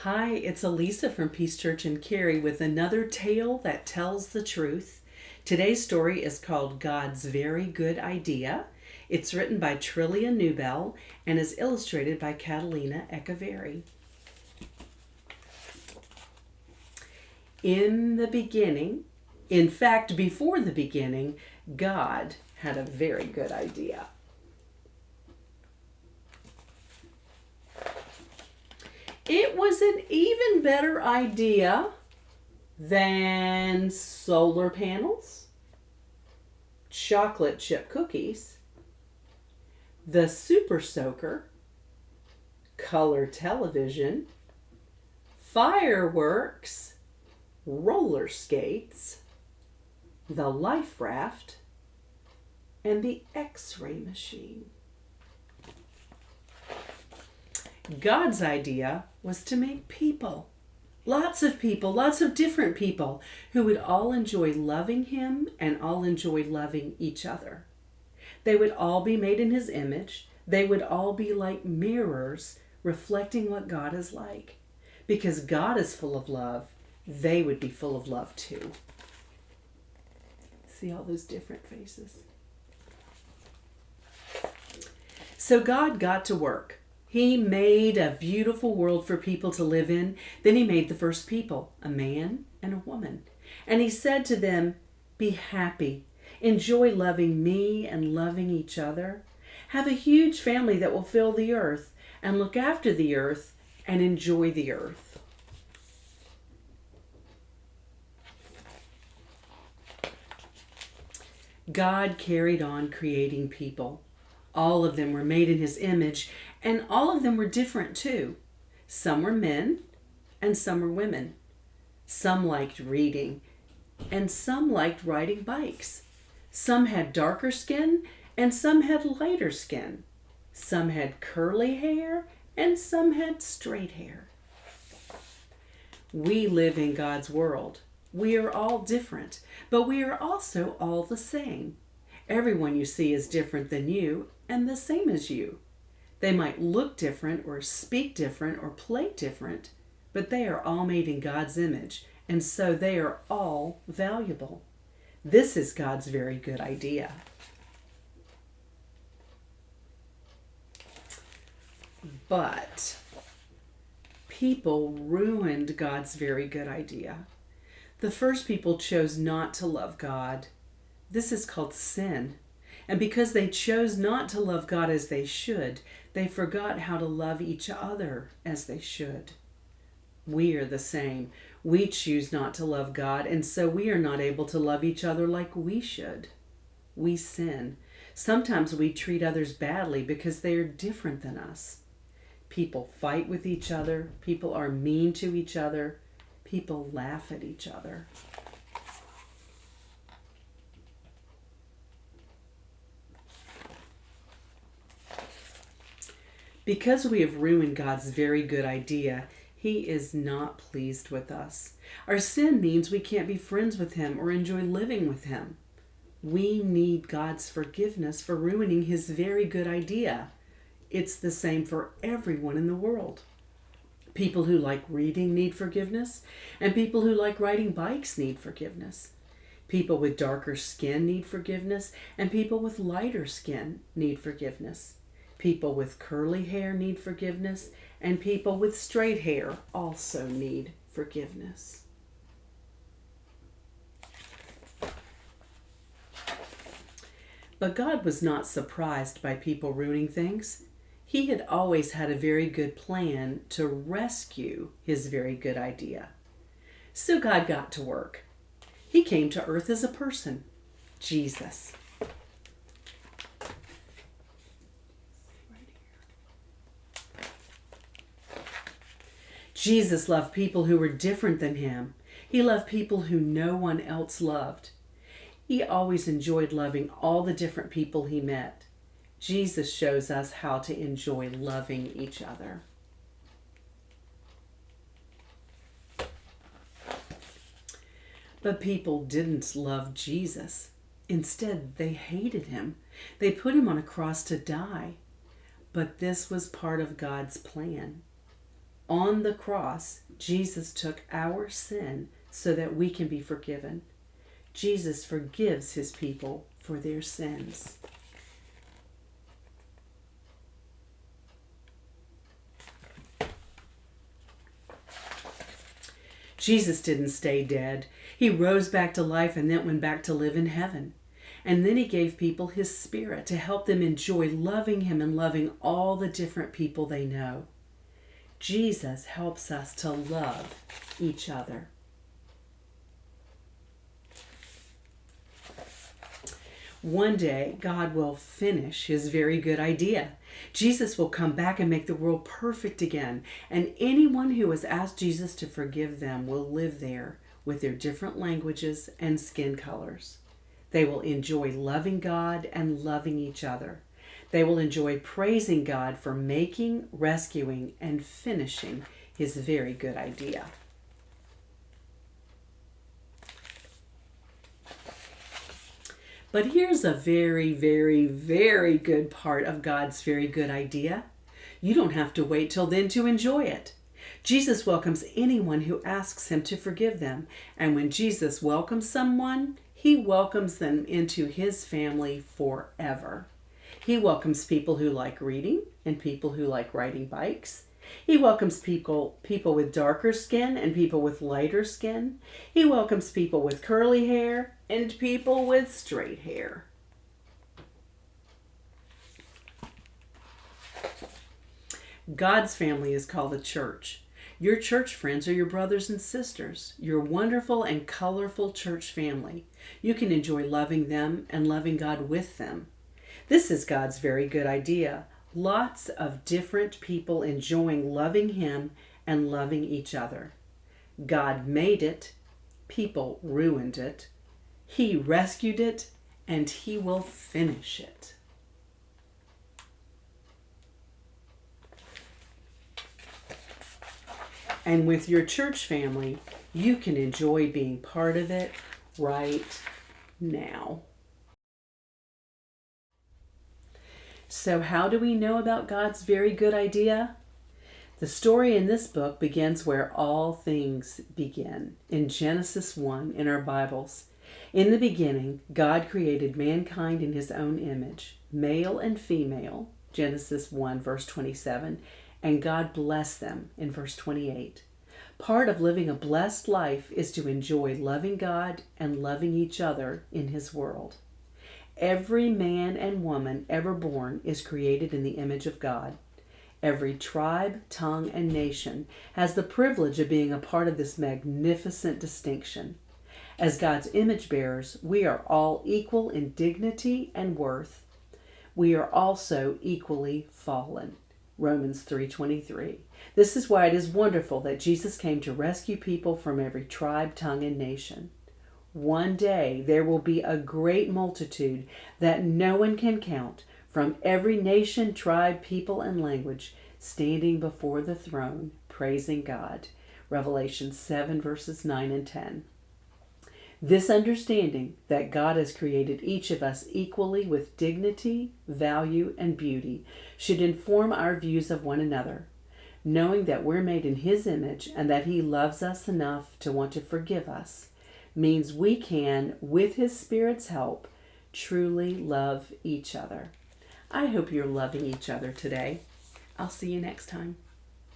Hi, it's Alisa from Peace Church in Cary with another tale that tells the truth. Today's story is called God's Very Good Idea. It's written by Trillia Newbell and is illustrated by Catalina Echeverri. In the beginning, in fact, before the beginning, God had a very good idea. It was an even better idea than solar panels, chocolate chip cookies, the super soaker, color television, fireworks, roller skates, the life raft, and the X-ray machine. God's idea was to make people, lots of different people who would all enjoy loving Him and all enjoy loving each other. They would all be made in His image. They would all be like mirrors reflecting what God is like. Because God is full of love, they would be full of love too. See all those different faces? So God got to work. He made a beautiful world for people to live in. Then He made the first people, a man and a woman. And He said to them, be happy. Enjoy loving me and loving each other. Have a huge family that will fill the earth and look after the earth and enjoy the earth. God carried on creating people. All of them were made in His image, and all of them were different too. Some were men, and some were women. Some liked reading, and some liked riding bikes. Some had darker skin, and some had lighter skin. Some had curly hair, and some had straight hair. We live in God's world. We are all different, but we are also all the same. Everyone you see is different than you and the same as you. They might look different or speak different or play different, but they are all made in God's image, and so they are all valuable. This is God's very good idea. But people ruined God's very good idea. The first people chose not to love God. This is called sin. And because they chose not to love God as they should, they forgot how to love each other as they should. We are the same. We choose not to love God, and so we are not able to love each other like we should. We sin. Sometimes we treat others badly because they are different than us. People fight with each other. People are mean to each other. People laugh at each other. Because we have ruined God's very good idea, He is not pleased with us. Our sin means we can't be friends with Him or enjoy living with Him. We need God's forgiveness for ruining His very good idea. It's the same for everyone in the world. People who like reading need forgiveness, and people who like riding bikes need forgiveness. People with darker skin need forgiveness, and people with lighter skin need forgiveness. People with curly hair need forgiveness, and people with straight hair also need forgiveness. But God was not surprised by people ruining things. He had always had a very good plan to rescue His very good idea. So God got to work. He came to earth as a person, Jesus. Jesus loved people who were different than Him. He loved people who no one else loved. He always enjoyed loving all the different people He met. Jesus shows us how to enjoy loving each other. But people didn't love Jesus. Instead, they hated Him. They put Him on a cross to die. But this was part of God's plan. On the cross, Jesus took our sin so that we can be forgiven. Jesus forgives his people for their sins. Jesus didn't stay dead. He rose back to life and then went back to live in heaven. And then he gave people his Spirit to help them enjoy loving him and loving all the different people they know. Jesus helps us to love each other. One day, God will finish his very good idea. Jesus will come back and make the world perfect again. And anyone who has asked Jesus to forgive them will live there with their different languages and skin colors. They will enjoy loving God and loving each other. They will enjoy praising God for making, rescuing, and finishing his very good idea. But here's a very, very, very good part of God's very good idea. You don't have to wait till then to enjoy it. Jesus welcomes anyone who asks him to forgive them. And when Jesus welcomes someone, he welcomes them into his family forever. He welcomes people who like reading and people who like riding bikes. He welcomes people with darker skin and people with lighter skin. He welcomes people with curly hair and people with straight hair. God's family is called the church. Your church friends are your brothers and sisters, your wonderful and colorful church family. You can enjoy loving them and loving God with them. This is God's very good idea. Lots of different people enjoying loving him and loving each other. God made it, people ruined it, he rescued it, and he will finish it. And with your church family, you can enjoy being part of it right now. So how do we know about God's very good idea? The story in this book begins where all things begin, in Genesis 1 in our Bibles. In the beginning, God created mankind in his own image, male and female, Genesis 1 verse 27, and God blessed them in verse 28. Part of living a blessed life is to enjoy loving God and loving each other in his world. Every man and woman ever born is created in the image of God. Every tribe, tongue, and nation has the privilege of being a part of this magnificent distinction. As God's image bearers, we are all equal in dignity and worth. We are also equally fallen. Romans 3:23. This is why it is wonderful that Jesus came to rescue people from every tribe, tongue, and nation. One day there will be a great multitude that no one can count from every nation, tribe, people, and language standing before the throne, praising God. Revelation 7 verses 9 and 10. This understanding that God has created each of us equally with dignity, value, and beauty should inform our views of one another. Knowing that we're made in his image and that he loves us enough to want to forgive us means we can, with his Spirit's help, truly love each other. I hope you're loving each other today. I'll see you next time.